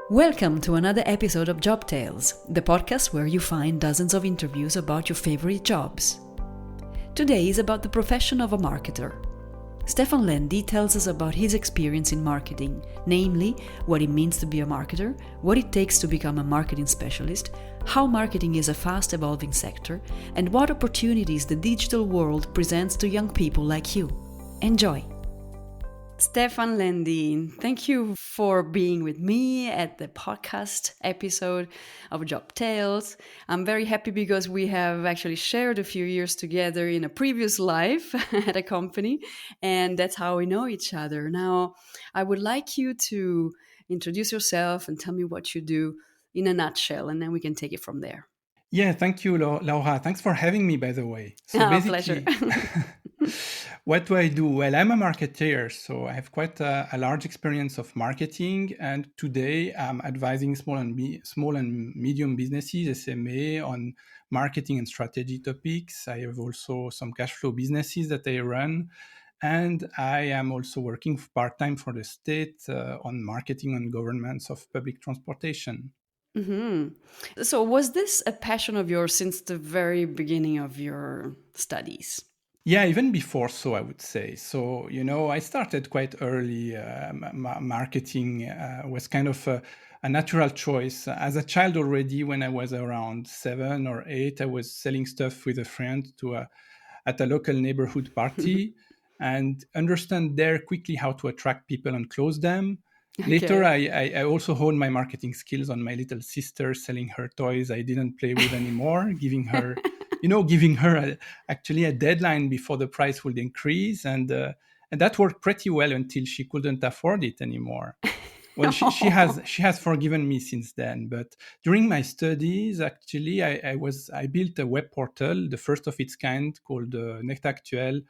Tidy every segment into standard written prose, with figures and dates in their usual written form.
Welcome to another episode of Job Tales, the podcast where you find dozens of interviews about your favorite jobs. Today is about the profession of a marketer. Stefan Lendi tells us about his experience in marketing, namely what it means to be a marketer, what it takes to become a marketing specialist, how marketing is a fast-evolving sector, and what opportunities the digital world presents to young people like you. Enjoy! Stefan Lendi, thank you for being with me at the podcast episode of Job Tales. I'm very happy because we have actually shared a few years together in a previous life at a company, and that's how we know each other. Now, I would like you to introduce yourself and tell me what you do in a nutshell, and then we can take it from there. Yeah, thank you, Laura. Thanks for having me, by the way. So Pleasure. basically, what do I do? Well, I'm a marketer, so I have quite a large experience of marketing. And today I'm advising small and medium businesses, SMA, on marketing and strategy topics. I have also some cash flow businesses that I run. And I am also working part-time for the state on marketing and governance of public transportation. So, was this a passion of yours since the very beginning of your studies? Yeah, even before, so I would say. So, I started quite early. Marketing was kind of a natural choice. As a child already, when I was around 7 or 8, I was selling stuff with a friend at a local neighborhood party and understand there quickly how to attract people and close them. Later, Okay. I also honed my marketing skills on my little sister, selling her toys I didn't play with anymore, giving her actually a deadline before the price would increase, and that worked pretty well until she couldn't afford it anymore. Well, she has forgiven me since then. But during my studies, actually, I built a web portal, the first of its kind, called Net Actuel.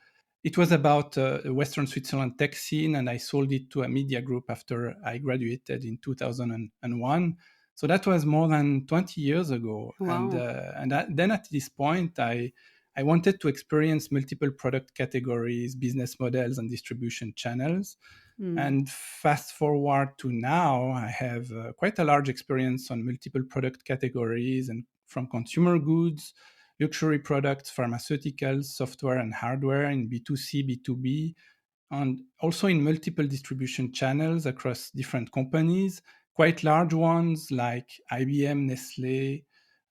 It was about Western Switzerland tech scene, and I sold it to a media group after I graduated in 2001. So that was more than 20 years ago. Wow. Then at this point, I wanted to experience multiple product categories, business models, and distribution channels. Mm. And fast forward to now, I have quite a large experience on multiple product categories, and from consumer goods, luxury products, pharmaceuticals, software and hardware in B2C, B2B, and also in multiple distribution channels across different companies, quite large ones like IBM, Nestle,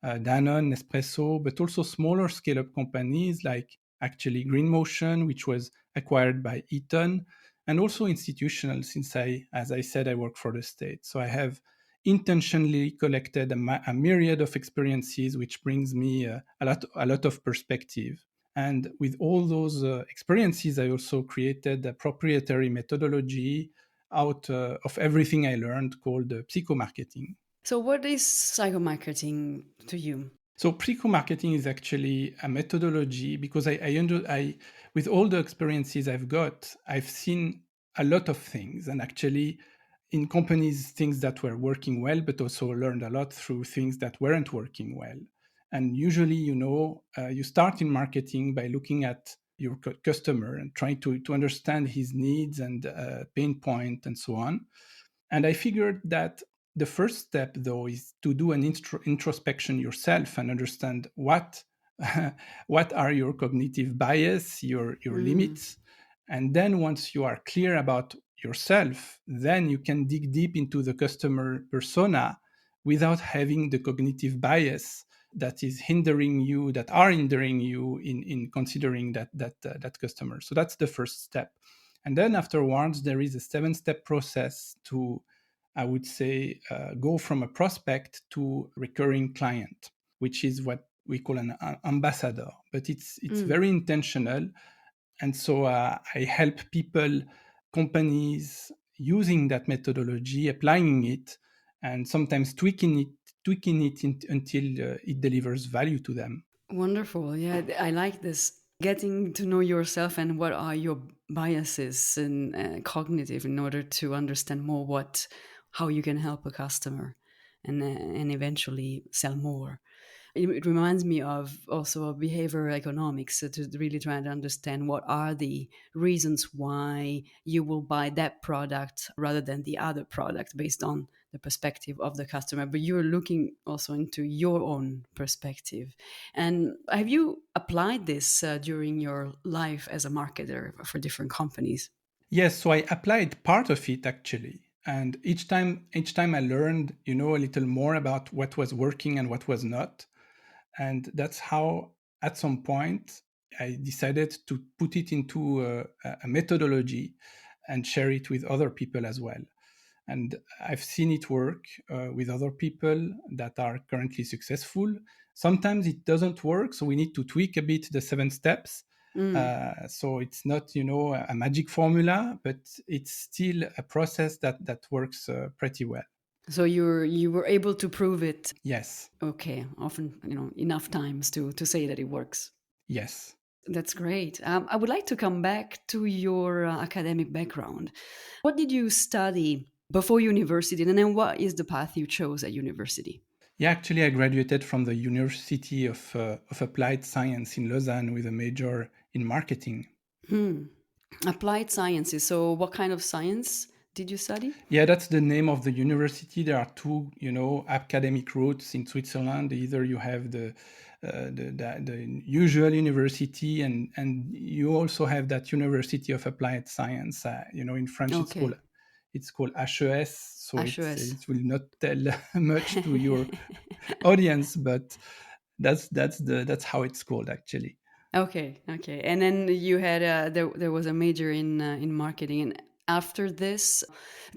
Danone, Nespresso, but also smaller scale up companies like actually Green Motion, which was acquired by Eaton, and also institutional, since as I said, I work for the state. So I have intentionally collected a myriad of experiences, which brings me a lot of perspective. And with all those experiences, I also created a proprietary methodology out of everything I learned called psychomarketing. So, what is psychomarketing to you? So pre-co-marketing is actually a methodology because with all the experiences I've got, I've seen a lot of things, and actually in companies, things that were working well, but also learned a lot through things that weren't working well. And usually, you start in marketing by looking at your customer and trying to understand his needs and pain point and so on. And I figured that the first step, though, is to do an introspection yourself and understand what what are your cognitive bias, your Mm. limits. And then once you are clear about yourself, then you can dig deep into the customer persona without having the cognitive bias that are hindering you in considering that customer. So that's the first step. And then afterwards, there is a 7-step process to, I would say, go from a prospect to recurring client, which is what we call an ambassador. But it's Mm. very intentional. And so I help people, companies using that methodology, applying it, and sometimes tweaking it until it delivers value to them. Wonderful. Yeah, I like this. Getting to know yourself and what are your biases and cognitive in order to understand more how you can help a customer and eventually sell more. It reminds me of also of behavioral economics, to really try to understand what are the reasons why you will buy that product rather than the other product based on the perspective of the customer. But you're looking also into your own perspective. And have you applied this during your life as a marketer for different companies? Yes, so I applied part of it actually. And each time I learned, a little more about what was working and what was not. And that's how, at some point, I decided to put it into a methodology and share it with other people as well. And I've seen it work with other people that are currently successful. Sometimes it doesn't work, so we need to tweak a bit the 7 steps. Mm. So it's not, a magic formula, but it's still a process that works pretty well. So you were able to prove it. Yes, Okay, often, enough times to say that it works. yes. That's great. I would like to come back to your academic background. What did you study before university, and then what is the path you chose at university? Yeah, actually, I graduated from the University of Applied Science in Lausanne with a major in marketing. Hmm. Applied sciences. So, what kind of science did you study? Yeah, that's the name of the university. There are two, academic routes in Switzerland. Either you have the usual university, and you also have that University of Applied Science. In French, Okay, it's called HES. So HES. it will not tell much to your audience, but that's how it's called actually. Okay, okay. And then you had there was a major in marketing. And after this,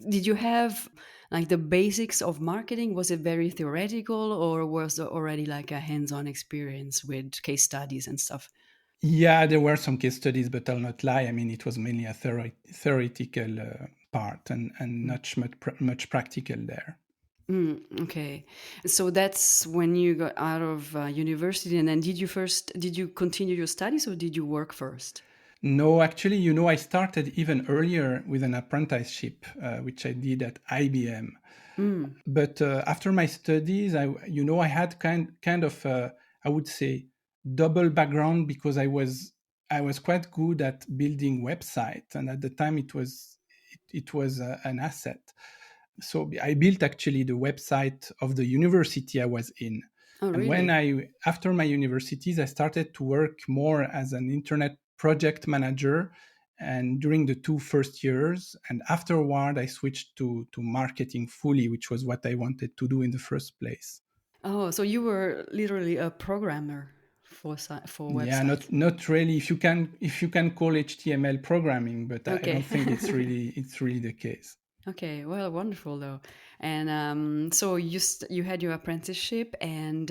did you have like the basics of marketing? Was it very theoretical, or was there already like a hands-on experience with case studies and stuff? Yeah, there were some case studies, but I'll not lie. I mean, it was mainly a theoretical part and not much practical there. Mm, okay, so that's when you got out of university, and then did you continue your studies or did you work first? No, actually, I started even earlier with an apprenticeship, which I did at IBM. Mm. But after my studies, I had kind of I would say double background because I was quite good at building websites, and at the time it was an asset. So I built actually the website of the university I was in. Oh, And when really? after my universities, I started to work more as an internet project manager. And during the 2 first years, and afterward, I switched to marketing fully, which was what I wanted to do in the first place. Oh, so you were literally a programmer for Yeah, website. not really. If you can call HTML programming, but I Okay. don't think it's really the case. Okay, well, wonderful though. And so you had your apprenticeship, and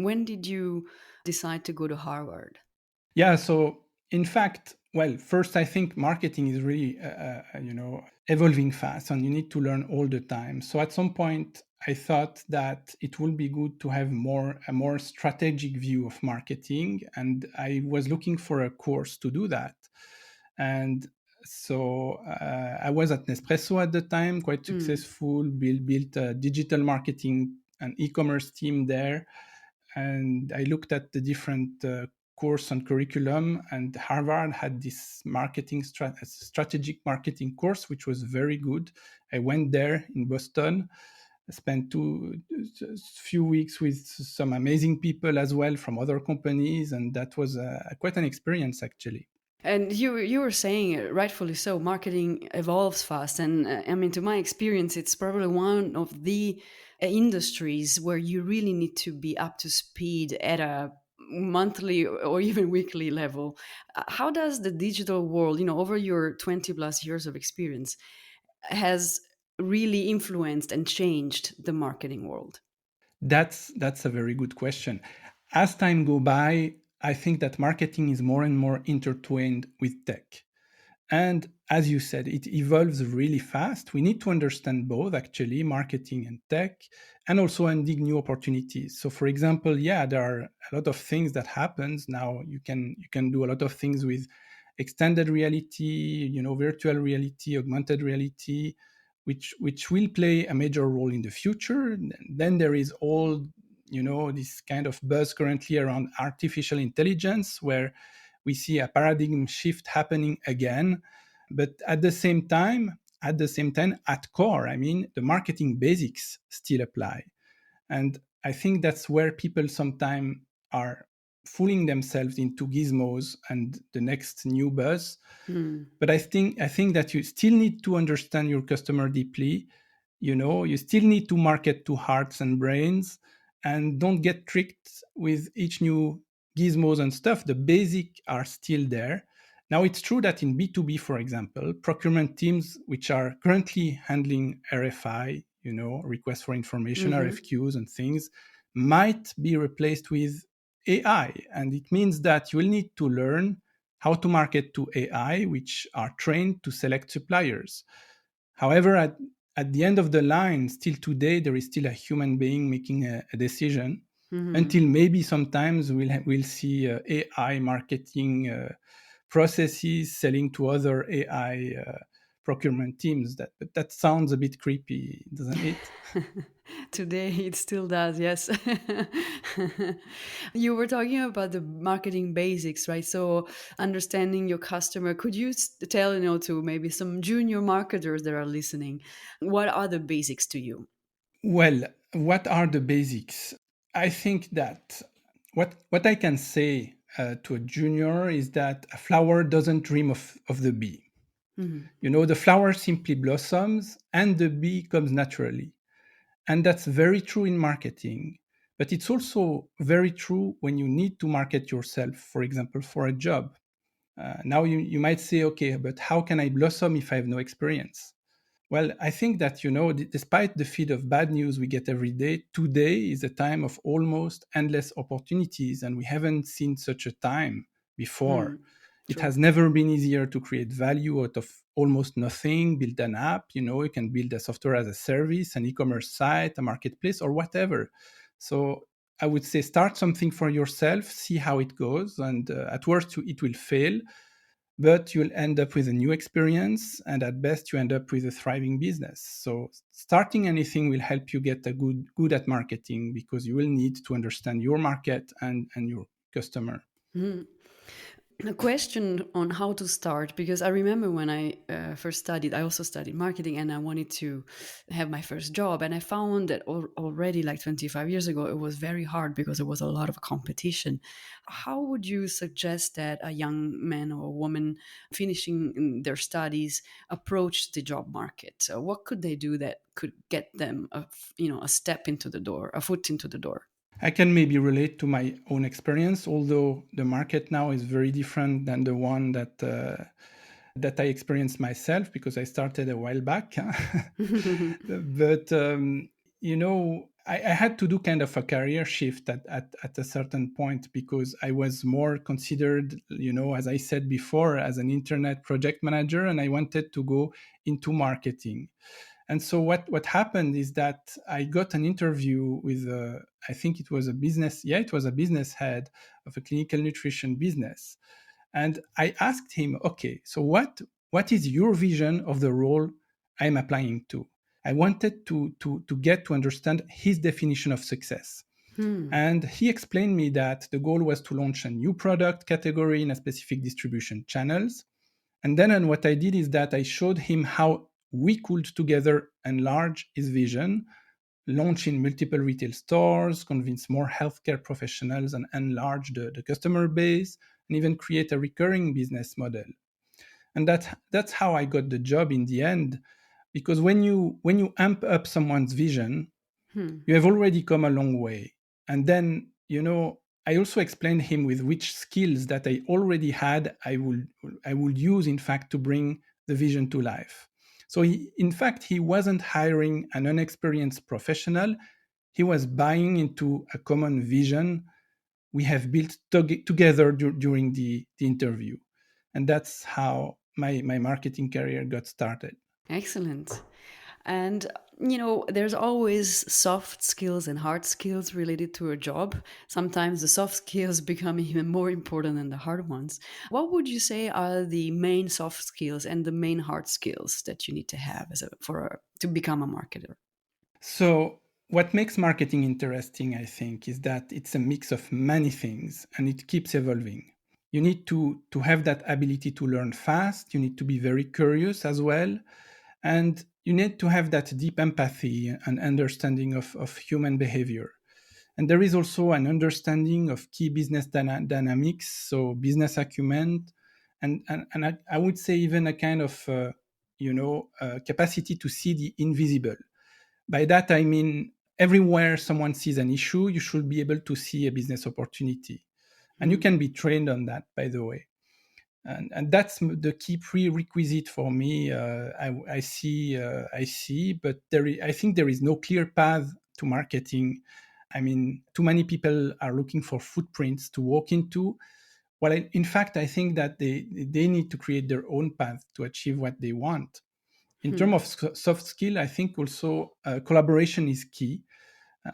when did you decide to go to Harvard? Yeah, so in fact, well, first I think marketing is really evolving fast, and you need to learn all the time. So at some point, I thought that it would be good to have a more strategic view of marketing, and I was looking for a course to do that. And so I was at Nespresso at the time, quite Mm. successful, built a digital marketing and e-commerce team there, and I looked at the different course and curriculum, and Harvard had this strategic marketing course, which was very good. I went there in Boston, spent few weeks with some amazing people as well from other companies, and that was quite an experience actually. And you were saying, rightfully so, marketing evolves fast, and I mean, to my experience, it's probably one of the industries where you really need to be up to speed at a monthly or even weekly level. How does the digital world, over your 20 plus years of experience, has really influenced and changed the marketing world? That's a very good question. As time go by, I think that marketing is more and more intertwined with tech. And as you said, it evolves really fast. We need to understand both actually, marketing and tech, and also undig new opportunities. So for example, yeah, there are a lot of things that happens now. You can do a lot of things with extended reality, virtual reality, augmented reality, which will play a major role in the future. Then there is all this kind of buzz currently around artificial intelligence, where we see a paradigm shift happening again. But at the same time, at core, I mean, the marketing basics still apply. And I think that's where people sometimes are fooling themselves into gizmos and the next new buzz. Hmm. But I think that you still need to understand your customer deeply. You still need to market to hearts and brains, and don't get tricked with each new gizmos and stuff. The basic are still there. Now, it's true that in B2B, for example, procurement teams which are currently handling RFI, requests for information, Mm-hmm. RFQs and things, might be replaced with AI. And it means that you will need to learn how to market to AI, which are trained to select suppliers. However, at the end of the line, still today, there is still a human being making a decision. Mm-hmm. Until maybe sometimes we'll see AI marketing processes selling to other AI procurement teams. But that sounds a bit creepy, doesn't it? Today it still does, yes. You were talking about the marketing basics, right? So understanding your customer, could you tell, to maybe some junior marketers that are listening, what are the basics to you? Well, what are the basics? I think that what I can say to a junior is that a flower doesn't dream of the bee. Hmm. The flower simply blossoms and the bee comes naturally. And that's very true in marketing. But it's also very true when you need to market yourself, for example, for a job. Now you might say, okay, but how can I blossom if I have no experience? Well, I think that, despite the feed of bad news we get every day, today is a time of almost endless opportunities, and we haven't seen such a time before. Hmm. It True. has never been easier to create value out of almost nothing, build an app, you can build a software as a service, an e-commerce site, a marketplace, or whatever. So I would say start something for yourself, see how it goes, and at worst, it will fail, but you'll end up with a new experience, and at best you end up with a thriving business. So starting anything will help you get a good at marketing, because you will need to understand your market and your customer. Hmm. A question on how to start, because I remember when I first studied, I also studied marketing, and I wanted to have my first job, and I found that already like 25 years ago it was very hard because there was a lot of competition. How would you suggest that a young man or a woman finishing their studies approach the job market? So what could they do that could get them a step into the door, a foot into the door? I can maybe relate to my own experience, although the market now is very different than the one that I experienced myself, because I started a while back. But I had to do kind of a career shift at a certain point, because I was more considered, as I said before, as an internet project manager, and I wanted to go into marketing. And so what happened is that I got an interview with I think it was a business head of a clinical nutrition business. And I asked him, okay, so what is your vision of the role I'm applying to? I wanted to get to understand his definition of success. Hmm. And he explained me that the goal was to launch a new product category in a specific distribution channels. And then what I did is that I showed him how we could together enlarge his vision, launch in multiple retail stores, convince more healthcare professionals, and enlarge the customer base, and even create a recurring business model. And that's how I got the job in the end. Because when you amp up someone's vision, Hmm. you have already come a long way. And then, I also explained him with which skills that I already had, I would use, in fact, to bring the vision to life. So in fact, he wasn't hiring an unexperienced professional. He was buying into a common vision we have built together during the interview. And that's how my marketing career got started. Excellent. And, there's always soft skills and hard skills related to a job. Sometimes the soft skills become even more important than the hard ones. What would you say are the main soft skills and the main hard skills that you need to have to become a marketer? So What makes marketing interesting, I think, is that it's a mix of many things and it keeps evolving. You need to have that ability to learn fast. You need to be very curious as well. And you need to have that deep empathy and understanding of human behavior. And there is also an understanding of key business dynamics, so business acumen, and I would say even a kind of capacity to see the invisible. By that I mean everywhere someone sees an issue, you should be able to see a business opportunity, and you Hmm. can be trained on that, by the way. And that's the key prerequisite for me. I see, but I think there is no clear path to marketing. I mean, too many people are looking for footprints to walk into. Well, in fact, I think that they need to create their own path to achieve what they want. In Hmm. terms of soft skill, I think also collaboration is key,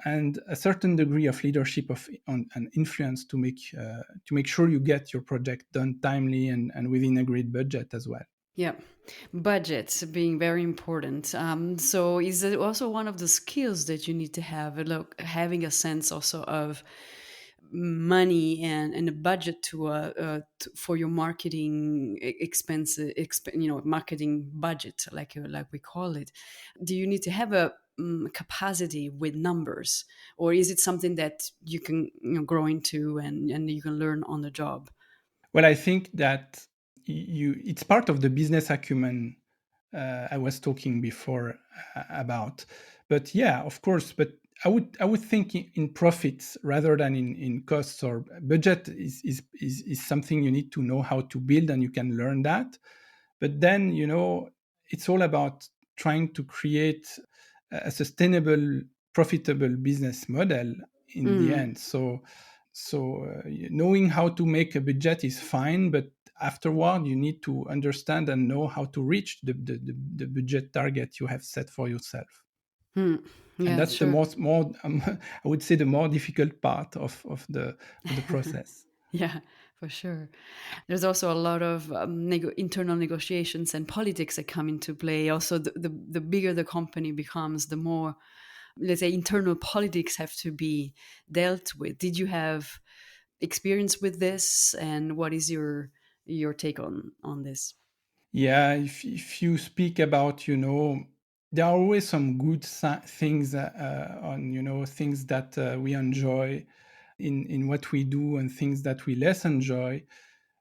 and a certain degree of leadership and influence to make sure you get your project done timely and within a great budget as well. Yeah, budget being very important. So is it also one of the skills that you need to have? Look, having a sense also of money and a budget for your marketing marketing budget, like we call it. Do you need to have a capacity with numbers, or is it something that you can grow into and you can learn on the job? Well, I think that it's part of the business acumen I was talking before about. But yeah, of course. But I would think in profits rather than in costs. Or budget is something you need to know how to build, and you can learn that. But then it's all about trying to create a sustainable, profitable business model in the Mm. end. So knowing how to make a budget is fine, but afterward you need to understand and know how to reach the budget target you have set for yourself. Hmm. And Yeah, that's the sure. most more I would say the more difficult part of the process. Yeah, for sure. There's also a lot of internal negotiations and politics that come into play. Also, the bigger the company becomes, the more, let's say, internal politics have to be dealt with. Did you have experience with this, and what is your take on this? Yeah, if you speak about, there are always some good things on, things that we enjoy in what we do, and things that we less enjoy.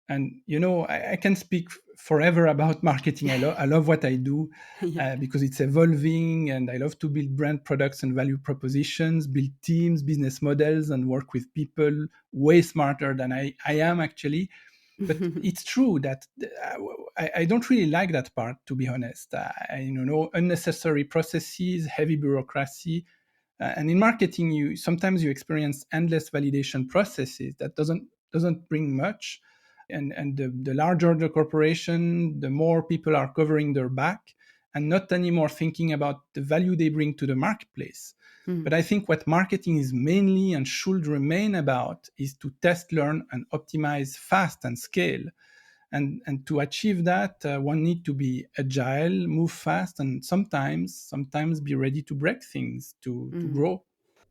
And I can speak forever about marketing. I love what I do, Yeah. because it's evolving, and I love to build brand products and value propositions, build teams, business models, and work with people way smarter than I am actually. But it's true that I don't really like that part, to be honest. Unnecessary processes, heavy bureaucracy, and in marketing, you sometimes you experience endless validation processes that doesn't bring much. And the larger the corporation, the more people are covering their back and not anymore thinking about the value they bring to the marketplace. Hmm. But I think what marketing is mainly and should remain about is to test, learn, and optimize fast and scale. And to achieve that, one need to be agile, move fast, and sometimes be ready to break things to Hmm. grow.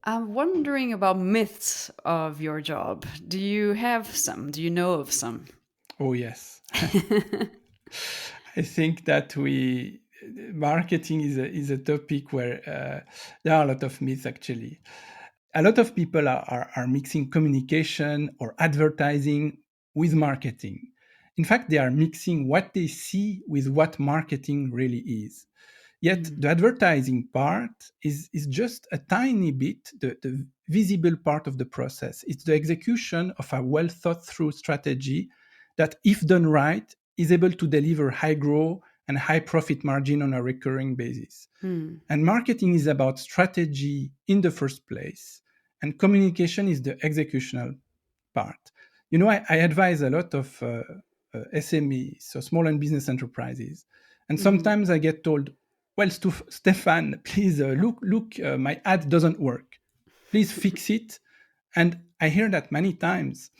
I'm wondering about myths of your job. Do you have some? Do you know of some? Oh yes. I think that we marketing is a topic where there are a lot of myths actually. A lot of people are mixing communication or advertising with marketing. In fact, they are mixing what they see with what marketing really is. Yet Hmm. the advertising part is just a tiny bit, the visible part of the process. It's the execution of a well thought through strategy that, if done right, is able to deliver high growth and high profit margin on a recurring basis. Hmm. And marketing is about strategy in the first place, and communication is the executional part. I advise a lot of SMEs, so small and business enterprises, and Hmm. sometimes I get told, "Well, Stefan, please look, my ad doesn't work. Please fix it." And I hear that many times.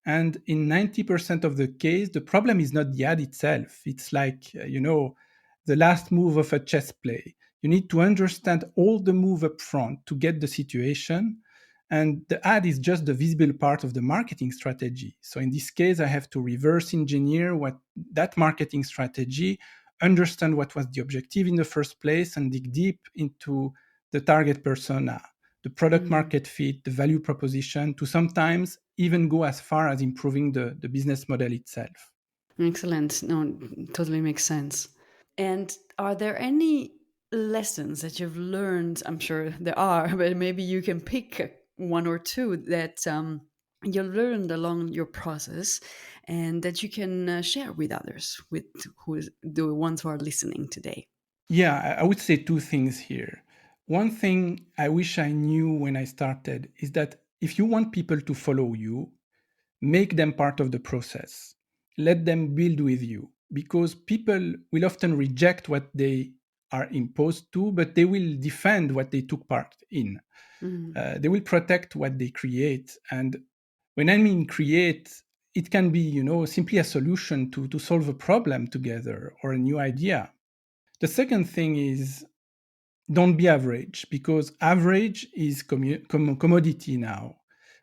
And in 90% of the case, the problem is not the ad itself. It's like, the last move of a chess play. You need to understand all the move up front to get the situation. And the ad is just the visible part of the marketing strategy. So in this case, I have to reverse engineer what that marketing strategy, understand what was the objective in the first place, and dig deep into the target persona, the product market fit, the value proposition, to sometimes even go as far as improving the business model itself. Excellent. No, totally makes sense. And are there any lessons that you've learned? I'm sure there are, but maybe you can pick one or two that you learned along your process and that you can share with others, with the ones who are listening today. Yeah, I would say two things here. One thing I wish I knew when I started is that if you want people to follow you, make them part of the process. Let them build with you, because people will often reject what they are imposed to, but they will defend what they took part in. They will protect what they create. And when I mean create, it can be, simply a solution to solve a problem together or a new idea. The second thing is, don't be average, because average is commodity now.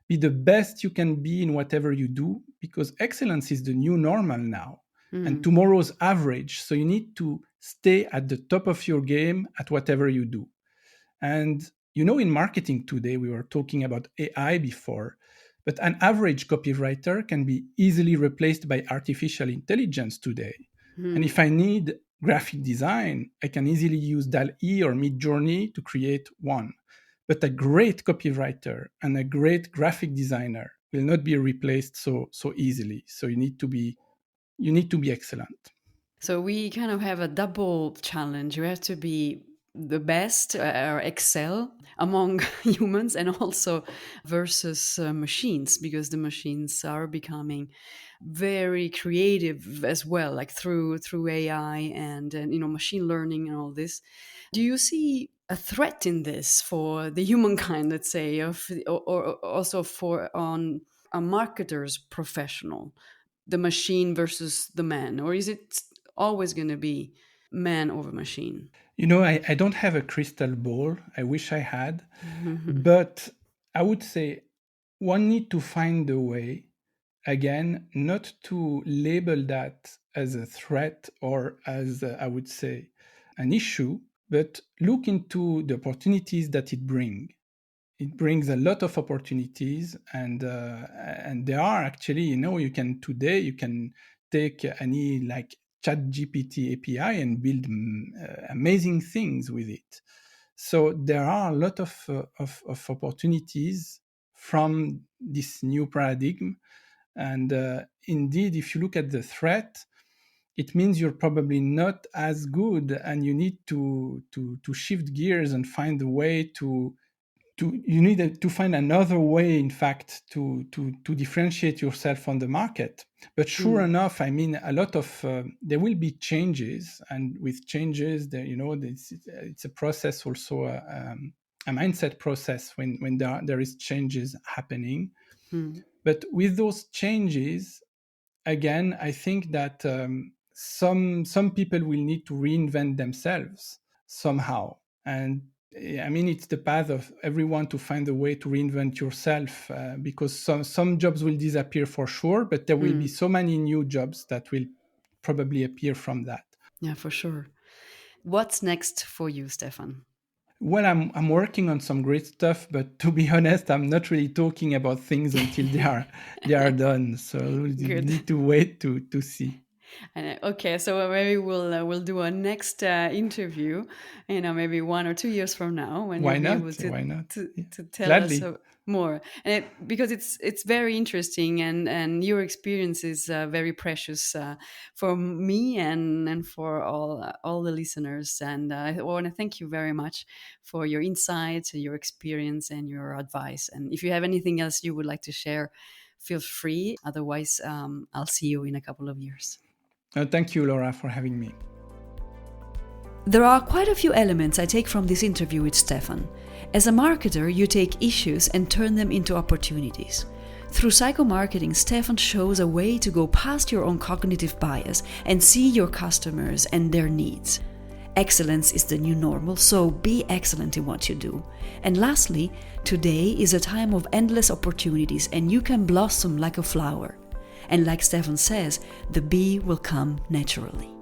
Be the best you can be in whatever you do, because excellence is the new normal now and tomorrow's average. So you need to stay at the top of your game at whatever you do. And in marketing today, we were talking about AI before, but an average copywriter can be easily replaced by artificial intelligence today. And if I need graphic design, I can easily use DALL-E or Midjourney to create one. But a great copywriter and a great graphic designer will not be replaced so easily. So you need to be excellent. So we kind of have a double challenge. You have to be the best or excel among humans, and also versus machines, because the machines are becoming very creative as well, like through AI and machine learning and all this. Do you see a threat in this for the humankind, let's say, or also for on a marketer's professional, the machine versus the man, or is it always going to be man over machine? I don't have a crystal ball. I wish I had. But I would say one need to find a way, again, not to label that as a threat or as, I would say, an issue, but look into the opportunities that it brings. It brings a lot of opportunities, and there are actually, you can take any like ChatGPT API and build amazing things with it. So there are a lot of opportunities from this new paradigm. And indeed, if you look at the threat, it means you're probably not as good, and you need to shift gears and find a way to you need to find another way, in fact, to differentiate yourself on the market. But sure enough, I mean, a lot of there will be changes, and with changes, there, it's a process, also a mindset process when there is changes happening. But with those changes, again, I think that some people will need to reinvent themselves somehow. And I mean, it's the path of everyone to find a way to reinvent yourself, because some jobs will disappear for sure, but there will be so many new jobs that will probably appear from that. Yeah, for sure. What's next for you, Stefan? Well, I'm working on some great stuff, but to be honest, I'm not really talking about things until they are done. So you need to wait to see. Okay, so maybe we'll do a next interview, maybe 1 or 2 years from now, when Why you'll be not? able to Why not? to tell Gladly. us more. And because it's very interesting, and your experience is very precious for me and for all the listeners. And I want to thank you very much for your insights, your experience, and your advice. And if you have anything else you would like to share, feel free. Otherwise, I'll see you in a couple of years. Thank you, Laura, for having me. There are quite a few elements I take from this interview with Stefan. As a marketer, you take issues and turn them into opportunities. Through psychomarketing, Stefan shows a way to go past your own cognitive bias and see your customers and their needs. Excellence is the new normal, so be excellent in what you do. And lastly, today is a time of endless opportunities and you can blossom like a flower. And like Stefan says, the bee will come naturally.